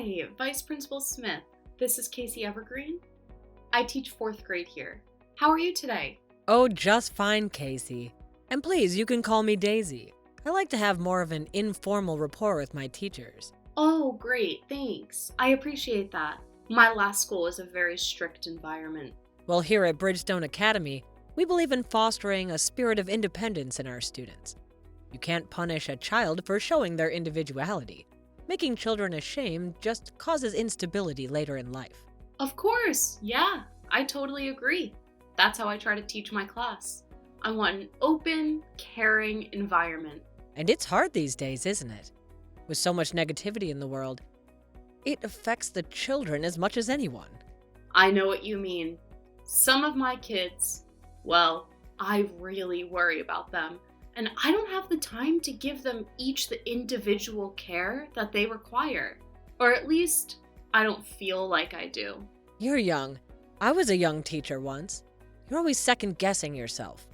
Hi, Vice Principal Smith. This is Casey Evergreen. I teach 4th grade here. How are you today? Oh, just fine, Casey. And please, you can call me Daisy. I like to have more of an informal rapport with my teachers. Oh, great, thanks. I appreciate that. My last school was a very strict environment. Well, here at Bridgestone Academy, we believe in fostering a spirit of independence in our students. You can't punish a child for showing their individuality. Making children ashamed just causes instability later in life. Of course, yeah, I totally agree. That's how I try to teach my class. I want an open, caring environment. And it's hard these days, isn't it? With so much negativity in the world, it affects the children as much as anyone. I know what you mean. Some of my kids, well, I really worry about them. And I don't have the time to give them each the individual care that they require. Or at least, I don't feel like I do. You're young. I was a young teacher once. You're always second-guessing yourself,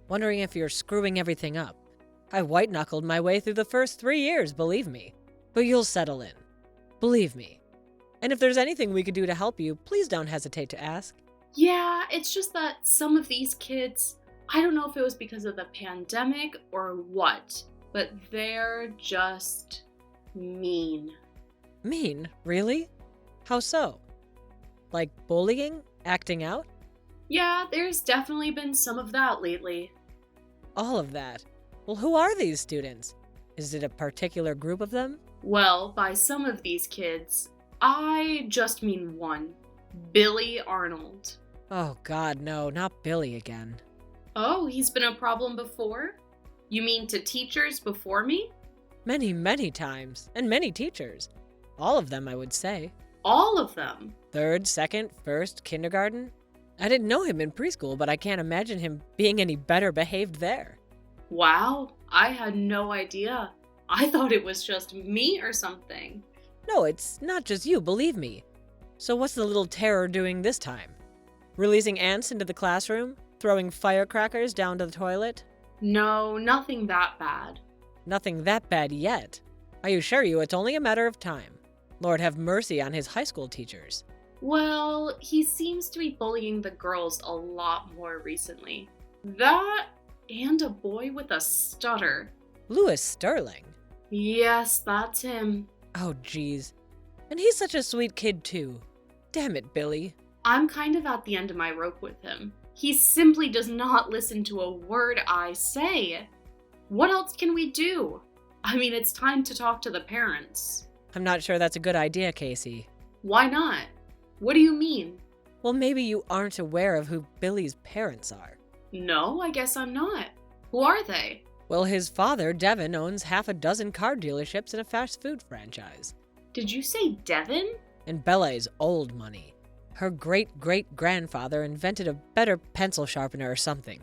wondering if you're screwing everything up. I white-knuckled my way through the first 3 years, believe me. But you'll settle in. Believe me. And if there's anything we could do to help you, please don't hesitate to ask. Yeah, it's just that some of these kids, I don't know if it was because of the pandemic or what, but they're just mean. Mean? Really? How so? Like bullying? Acting out? Yeah, there's definitely been some of that lately. All of that. Well, who are these students? Is it a particular group of them? Well, by some of these kids, I just mean one. Billy Arnold. Oh God, no, not Billy again. Oh, he's been a problem before? You mean to teachers before me? Many, many times, and many teachers. All of them, I would say. All of them? 3rd, 2nd, 1st, kindergarten. I didn't know him in preschool, but I can't imagine him being any better behaved there. Wow, I had no idea. I thought it was just me or something. No, it's not just you, believe me. So what's the little terror doing this time? Releasing ants into the classroom? Throwing firecrackers down to the toilet? No, nothing that bad. Nothing that bad yet. I assure you it's only a matter of time. Lord have mercy on his high school teachers. Well, he seems to be bullying the girls a lot more recently. That and a boy with a stutter. Louis Sterling? Yes, that's him. Oh, geez. And he's such a sweet kid, too. Damn it, Billy. I'm kind of at the end of my rope with him. He simply does not listen to a word I say. What else can we do? I mean, it's time to talk to the parents. I'm not sure that's a good idea, Casey. Why not? What do you mean? Well, maybe you aren't aware of who Billy's parents are. No, I guess I'm not. Who are they? Well, his father, Devin, owns half a dozen car dealerships and a fast food franchise. Did you say Devin? And Bella is old money. Her great-great-grandfather invented a better pencil sharpener or something.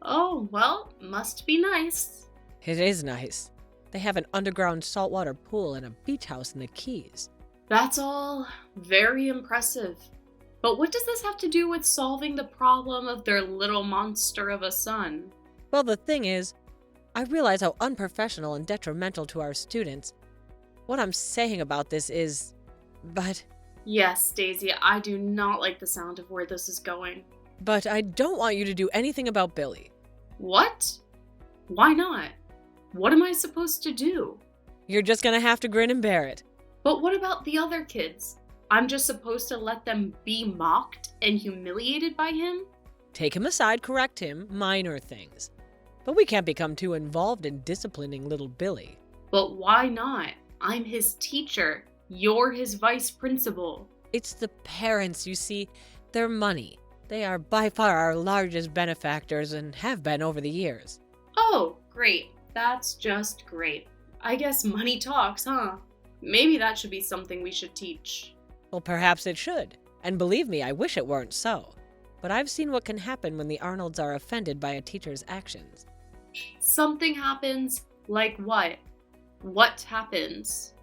Oh, well, must be nice. It is nice. They have an underground saltwater pool and a beach house in the Keys. That's all very impressive. But what does this have to do with solving the problem of their little monster of a son? Well, the thing is, I realize how unprofessional and detrimental to our students. What I'm saying about this is... But Yes, Daisy, I do not like the sound of where this is going. I don't want you to do anything about Billy. What? Why not? What am I supposed to do? You're just gonna have to grin and bear it. But what about the other kids? I'm just supposed to let them be mocked and humiliated by him? Take him aside, correct him, minor things. But we can't become too involved in disciplining little Billy. But why not? I'm his teacher. You're his vice principal. It's the parents, you see. Their money. They are by far our largest benefactors and have been over the years. Oh, great. That's just great. I guess money talks, huh? Maybe that should be something we should teach. Well, perhaps it should. And believe me, I wish it weren't so. But I've seen what can happen when the Arnolds are offended by a teacher's actions. Something happens? Like what? What happens?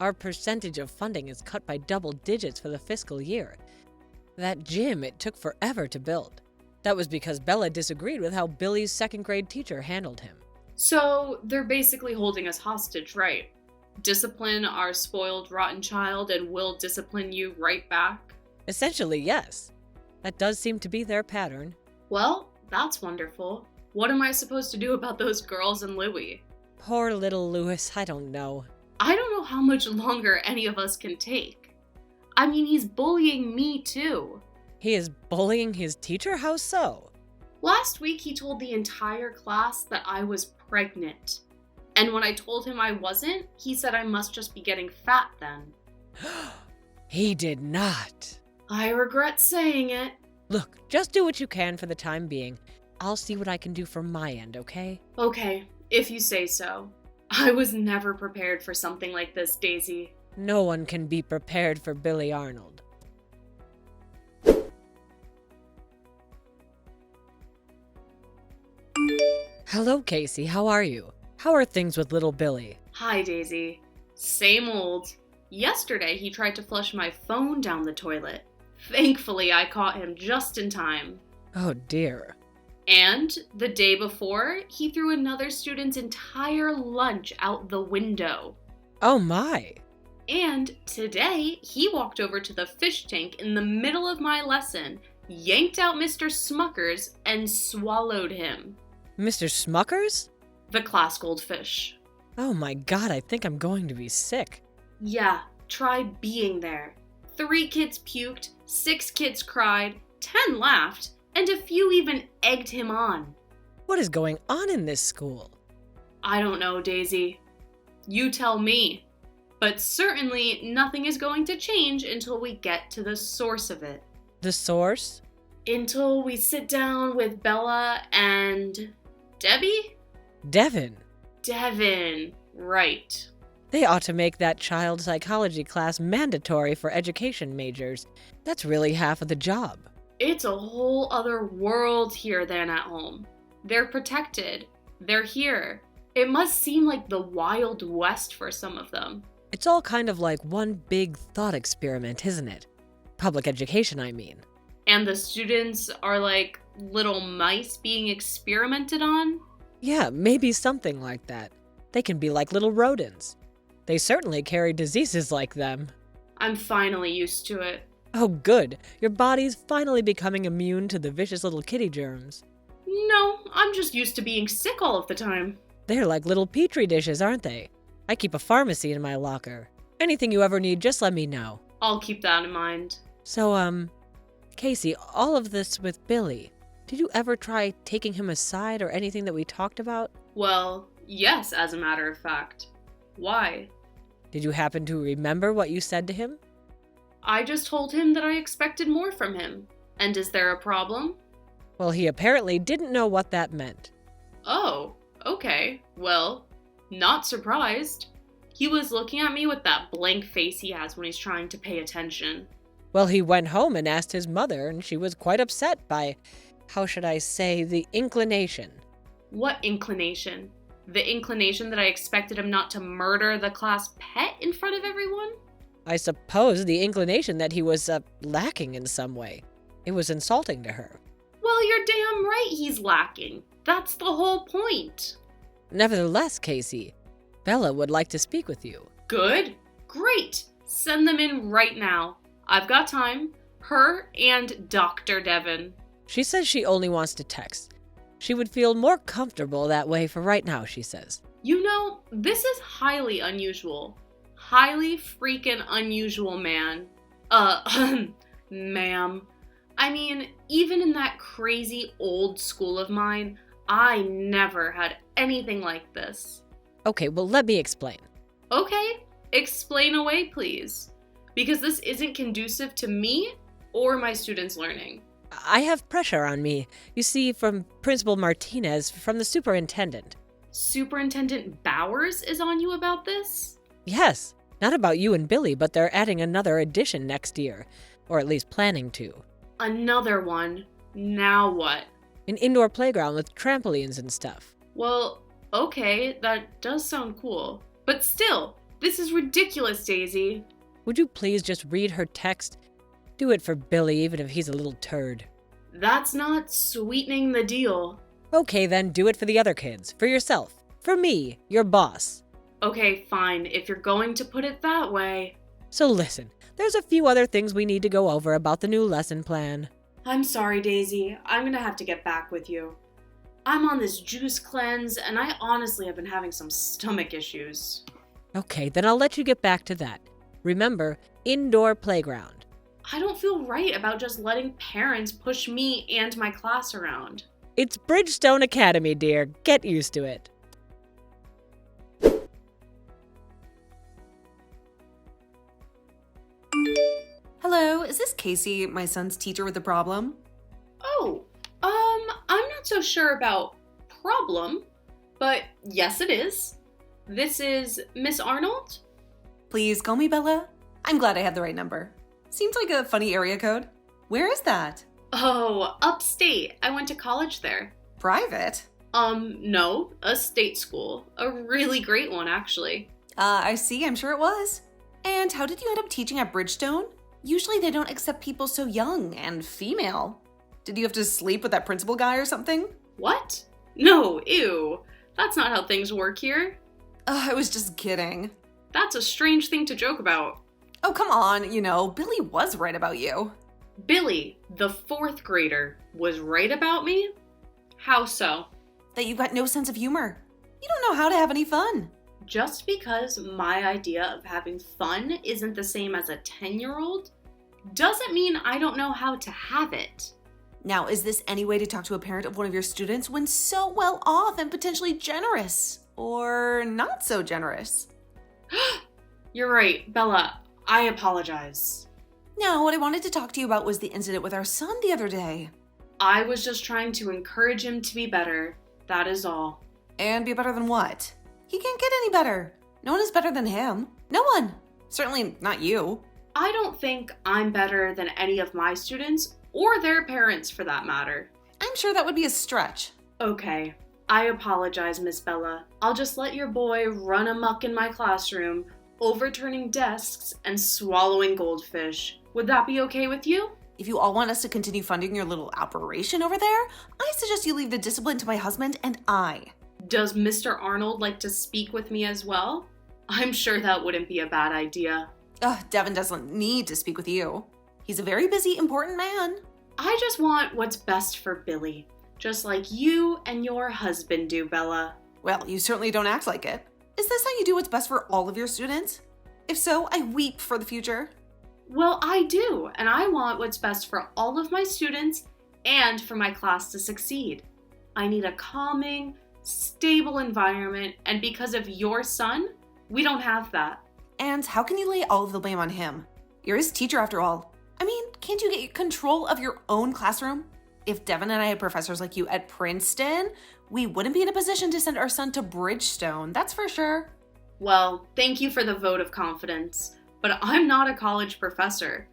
Our percentage of funding is cut by double digits for the fiscal year. That gym, it took forever to build. That was because Bella disagreed with how Billy's 2nd grade teacher handled him. So they're basically holding us hostage, right? Discipline our spoiled, rotten child and we'll discipline you right back? Essentially, yes. That does seem to be their pattern. Well, that's wonderful. What am I supposed to do about those girls and Louie? Poor little Louis, I don't know. I don't know how much longer any of us can take. I mean, he's bullying me too. He is bullying his teacher? How so? Last week, he told the entire class that I was pregnant. And when I told him I wasn't, he said I must just be getting fat then. He did not. I regret saying it. Look, just do what you can for the time being. I'll see what I can do from my end, okay? Okay, if you say so. I was never prepared for something like this, Daisy. No one can be prepared for Billy Arnold. Hello, Casey. How are you? How are things with little Billy? Hi, Daisy. Same old. Yesterday, he tried to flush my phone down the toilet. Thankfully, I caught him just in time. Oh, dear. And the day before, he threw another student's entire lunch out the window. Oh, my. And today, he walked over to the fish tank in the middle of my lesson, yanked out Mr. Smuckers, and swallowed him. Mr. Smuckers? The class goldfish. Oh, my God, I think I'm going to be sick. Yeah, try being there. 3 kids puked, 6 kids cried, 10 laughed, and a few even egged him on. What is going on in this school? I don't know, Daisy. You tell me. But certainly nothing is going to change until we get to the source of it. The source? Until we sit down with Bella and... Debbie? Devin. Devin, right. They ought to make that child psychology class mandatory for education majors. That's really half of the job. It's a whole other world here than at home. They're protected. They're here. It must seem like the Wild West for some of them. It's all kind of like one big thought experiment, isn't it? Public education, I mean. And the students are like little mice being experimented on? Yeah, maybe something like that. They can be like little rodents. They certainly carry diseases like them. I'm finally used to it. Oh, good. Your body's finally becoming immune to the vicious little kitty germs. No, I'm just used to being sick all of the time. They're like little petri dishes, aren't they? I keep a pharmacy in my locker. Anything you ever need, just let me know. I'll keep that in mind. So, Casey, all of this with Billy, did you ever try taking him aside or anything that we talked about? Well, yes, as a matter of fact. Why? Did you happen to remember what you said to him? I just told him that I expected more from him. And is there a problem? Well, he apparently didn't know what that meant. Oh, okay. Well, not surprised. He was looking at me with that blank face he has when he's trying to pay attention. Well, he went home and asked his mother, and she was quite upset by, how should I say, the inclination. What inclination? The inclination that I expected him not to murder the class pet in front of everyone? I suppose the inclination that he was, lacking in some way. It was insulting to her. Well, you're damn right he's lacking. That's the whole point. Nevertheless, Casey, Bella would like to speak with you. Good. Great. Send them in right now. I've got time. Her and Dr. Devin. She says she only wants to text. She would feel more comfortable that way for right now, she says. You know, this is highly unusual. Highly freaking unusual, man. Ma'am. I mean, even in that crazy old school of mine, I never had anything like this. Okay, well, let me explain. Okay, explain away, please. Because this isn't conducive to me or my students' learning. I have pressure on me, you see, from Principal Martinez, from the superintendent. Superintendent Bowers is on you about this? Yes, not about you and Billy, but they're adding another addition next year, or at least planning to. Another one? Now what? An indoor playground with trampolines and stuff. Well, okay, that does sound cool. But still, this is ridiculous, Daisy. Would you please just read her text? Do it for Billy, even if he's a little turd. That's not sweetening the deal. Okay, then do it for the other kids, for yourself, for me, your boss. Okay, fine, if you're going to put it that way. So listen, there's a few other things we need to go over about the new lesson plan. I'm sorry, Daisy. I'm gonna have to get back with you. I'm on this juice cleanse, and I honestly have been having some stomach issues. Okay, then I'll let you get back to that. Remember, indoor playground. I don't feel right about just letting parents push me and my class around. It's Bridgestone Academy, dear. Get used to it. Hello, is this Casey, my son's teacher with a problem? Oh, I'm not so sure about problem, but yes it is. This is Miss Arnold? Please call me Bella. I'm glad I had the right number. Seems like a funny area code. Where is that? Oh, upstate. I went to college there. Private? No, a state school. A really great one, actually. I see, I'm sure it was. And how did you end up teaching at Bridgestone? Usually they don't accept people so young and female. Did you have to sleep with that principal guy or something? What? No, ew. That's not how things work here. I was just kidding. That's a strange thing to joke about. Oh, come on, Billy was right about you. Billy, the 4th grader, was right about me? How so? That you've got no sense of humor. You don't know how to have any fun. Just because my idea of having fun isn't the same as a 10-year-old doesn't mean I don't know how to have it. Now, is this any way to talk to a parent of one of your students when so well off and potentially generous? Or not so generous? You're right, Bella. I apologize. No, what I wanted to talk to you about was the incident with our son the other day. I was just trying to encourage him to be better. That is all. And be better than what? He can't get any better. No one is better than him. No one. Certainly not you. I don't think I'm better than any of my students, or their parents for that matter. I'm sure that would be a stretch. Okay, I apologize, Miss Bella. I'll just let your boy run amok in my classroom, overturning desks and swallowing goldfish. Would that be okay with you? If you all want us to continue funding your little operation over there, I suggest you leave the discipline to my husband and I. Does Mr. Arnold like to speak with me as well? I'm sure that wouldn't be a bad idea. Devin doesn't need to speak with you. He's a very busy, important man. I just want what's best for Billy, just like you and your husband do, Bella. Well, you certainly don't act like it. Is this how you do what's best for all of your students? If so, I weep for the future. Well, I do, and I want what's best for all of my students and for my class to succeed. I need a calming, stable environment, and because of your son, we don't have that. And how can you lay all of the blame on him? You're his teacher after all. I mean, can't you get control of your own classroom? If Devin and I had professors like you at Princeton, we wouldn't be in a position to send our son to Bridgestone, that's for sure. Well, thank you for the vote of confidence, but I'm not a college professor.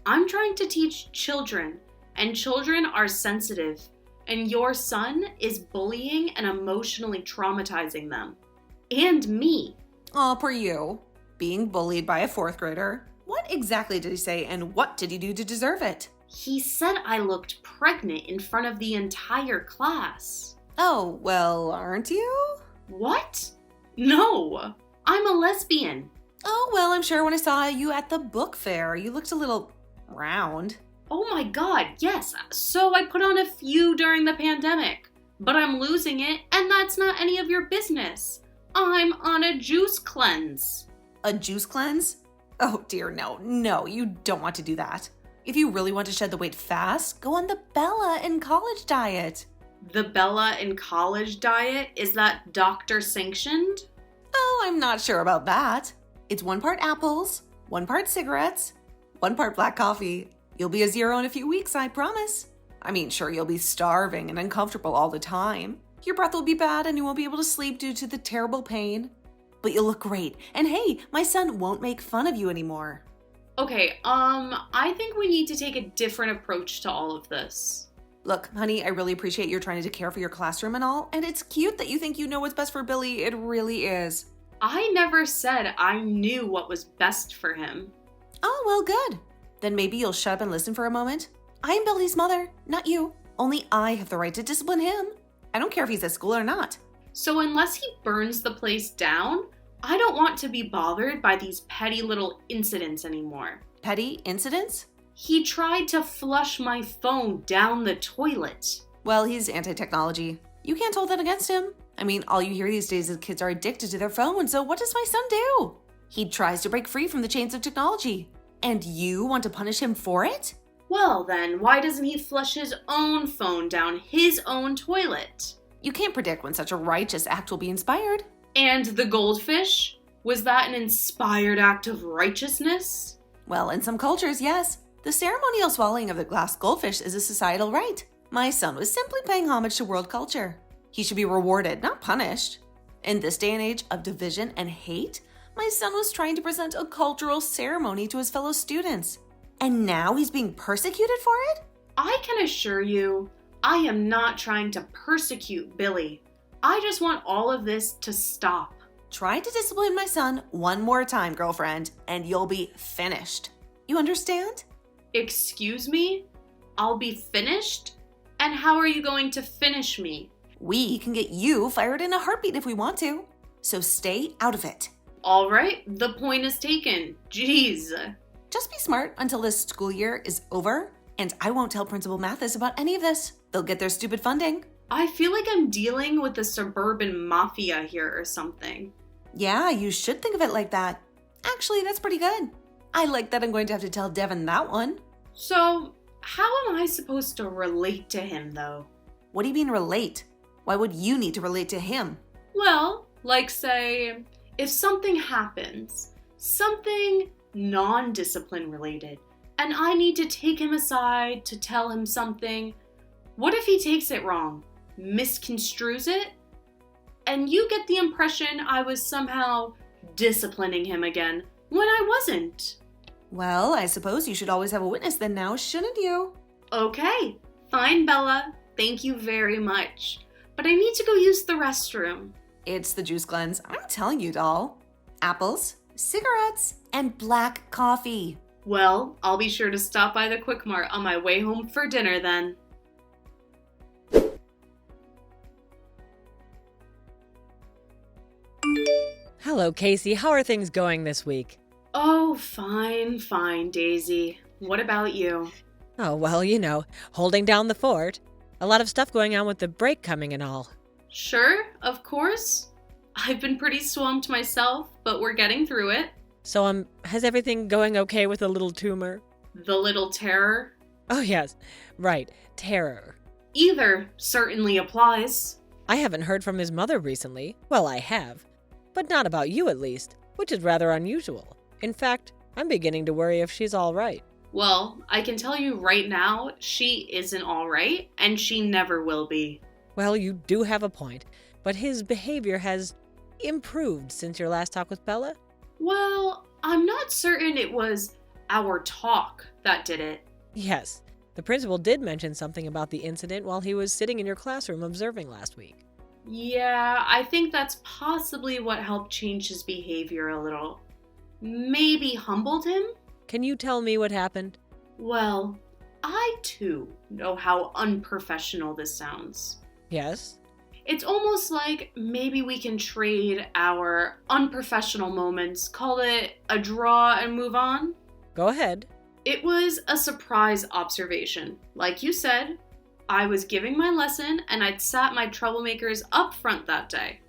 I'm trying to teach children, and children are sensitive, and your son is bullying and emotionally traumatizing them. And me. Aw, poor you. Being bullied by a 4th grader. What exactly did he say, and what did he do to deserve it? He said I looked pregnant in front of the entire class. Oh, well, aren't you? What? No, I'm a lesbian. Oh, well, I'm sure when I saw you at the book fair, you looked a little round. Oh my god, yes, so I put on a few during the pandemic. But I'm losing it, and that's not any of your business. I'm on a juice cleanse. A juice cleanse? Oh dear, no, you don't want to do that. If you really want to shed the weight fast, go on the Bella in college diet. The Bella in college diet? Is that doctor sanctioned? Oh, I'm not sure about that. It's 1 part apples, 1 part cigarettes, 1 part black coffee. You'll be a 0 in a few weeks, I promise. I mean, sure, you'll be starving and uncomfortable all the time. Your breath will be bad and you won't be able to sleep due to the terrible pain. But you'll look great. And hey, my son won't make fun of you anymore. Okay, I think we need to take a different approach to all of this. Look, honey, I really appreciate your trying to care for your classroom and all, and it's cute that you think you know what's best for Billy. It really is. I never said I knew what was best for him. Oh, well, good. Then maybe you'll shut up and listen for a moment. I'm Billy's mother, not you. Only I have the right to discipline him. I don't care if he's at school or not. So unless he burns the place down, I don't want to be bothered by these petty little incidents anymore. Petty incidents? He tried to flush my phone down the toilet. Well, he's anti-technology. You can't hold that against him. I mean, all you hear these days is kids are addicted to their phone, so what does my son do? He tries to break free from the chains of technology. And you want to punish him for it? Well then, why doesn't he flush his own phone down his own toilet? You can't predict when such a righteous act will be inspired. And the goldfish? Was that an inspired act of righteousness? Well, in some cultures, yes. The ceremonial swallowing of the glass goldfish is a societal rite. My son was simply paying homage to world culture. He should be rewarded, not punished. In this day and age of division and hate, my son was trying to present a cultural ceremony to his fellow students. And now he's being persecuted for it? I can assure you, I am not trying to persecute Billy. I just want all of this to stop. Try to discipline my son one more time, girlfriend, and you'll be finished. You understand? Excuse me? I'll be finished? And how are you going to finish me? We can get you fired in a heartbeat if we want to. So stay out of it. All right, the point is taken. Jeez. Just be smart until this school year is over, and I won't tell Principal Mathis about any of this. They'll get their stupid funding. I feel like I'm dealing with the suburban mafia here or something. Yeah, you should think of it like that. Actually, that's pretty good. I like that I'm going to have to tell Devin that one. So, how am I supposed to relate to him, though? What do you mean relate? Why would you need to relate to him? Well, like say, if something happens, something non-discipline related, and I need to take him aside to tell him something, what if he takes it wrong, misconstrues it, and you get the impression I was somehow disciplining him again when I wasn't? Well, I suppose you should always have a witness then now, shouldn't you? Okay, fine, Bella. Thank you very much. But I need to go use the restroom. It's the juice cleanse. I'm telling you, doll. Apples, cigarettes, and black coffee. Well, I'll be sure to stop by the Quick Mart on my way home for dinner then. Hello, Casey. How are things going this week? Oh, fine, Daisy. What about you? Oh, well, holding down the fort. A lot of stuff going on with the break coming and all. Sure, of course. I've been pretty swamped myself, but we're getting through it. So, has everything going okay with the little tumor? The little terror? Oh, yes. Right. Terror. Either certainly applies. I haven't heard from his mother recently. Well, I have. But not about you, at least, which is rather unusual. In fact, I'm beginning to worry if she's all right. Well, I can tell you right now, she isn't all right, and she never will be. Well, you do have a point, but his behavior has improved since your last talk with Bella? Well, I'm not certain it was our talk that did it. Yes, the principal did mention something about the incident while he was sitting in your classroom observing last week. Yeah, I think that's possibly what helped change his behavior a little. Maybe humbled him? Can you tell me what happened? Well, I too know how unprofessional this sounds. Yes? It's almost like maybe we can trade our unprofessional moments, call it a draw and move on. Go ahead. It was a surprise observation. Like you said, I was giving my lesson and I'd sat my troublemakers up front that day.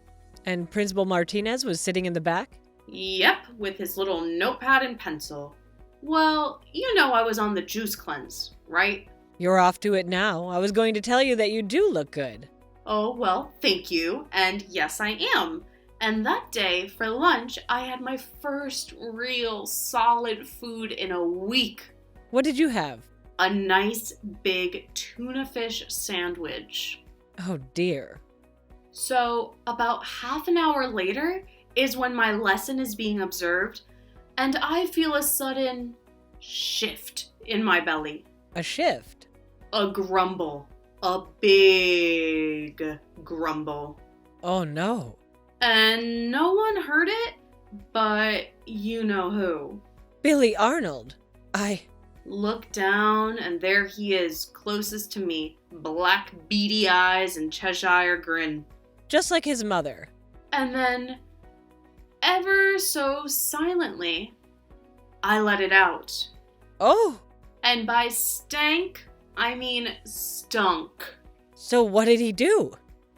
And Principal Martinez was sitting in the back? Yep, with his little notepad and pencil. Well, you know I was on the juice cleanse, right? You're off to it now. I was going to tell you that you do look good. Oh, well, thank you. And yes, I am. And that day, for lunch, I had my first real solid food in a week. What did you have? A nice big tuna fish sandwich. Oh, dear. So, about half an hour later is when my lesson is being observed, and I feel a sudden shift in my belly. A shift? A grumble. A big grumble. Oh, no. And no one heard it, but you know who. Billy Arnold. Look down, and there he is, closest to me. Black beady eyes and Cheshire grin. Just like his mother. And then ever so silently, I let it out. Oh, And by stank, I mean stunk. so what did he do?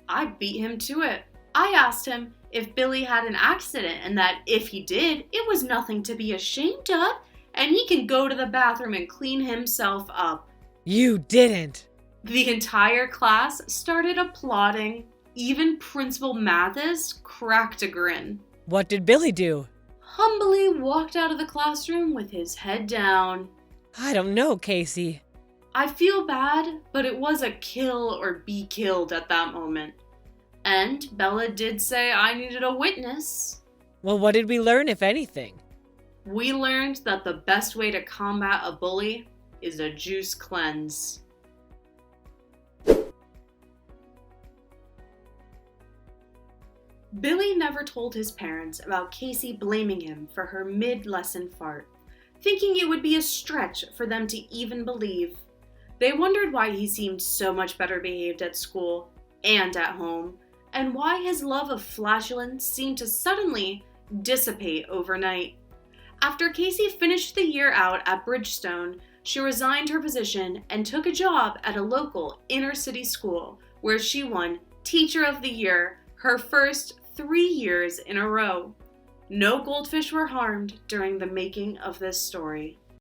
I beat him to it. I asked him if Billy had an accident and that if he did, it was nothing to be ashamed of, and he can go to the bathroom and clean himself up. You didn't. The entire class started applauding. Even Principal Mathis cracked a grin. What did Billy do? Humbly walked out of the classroom with his head down. I don't know, Casey. I feel bad, but it was a kill or be killed at that moment. And Bella did say I needed a witness. Well, what did we learn, if anything? We learned that the best way to combat a bully is a juice cleanse. Billy never told his parents about Casey blaming him for her mid-lesson fart, thinking it would be a stretch for them to even believe. They wondered why he seemed so much better behaved at school and at home, and why his love of flatulence seemed to suddenly dissipate overnight. After Casey finished the year out at Bridgestone, she resigned her position and took a job at a local inner-city school where she won Teacher of the Year her first 3 years in a row. No goldfish were harmed during the making of this story.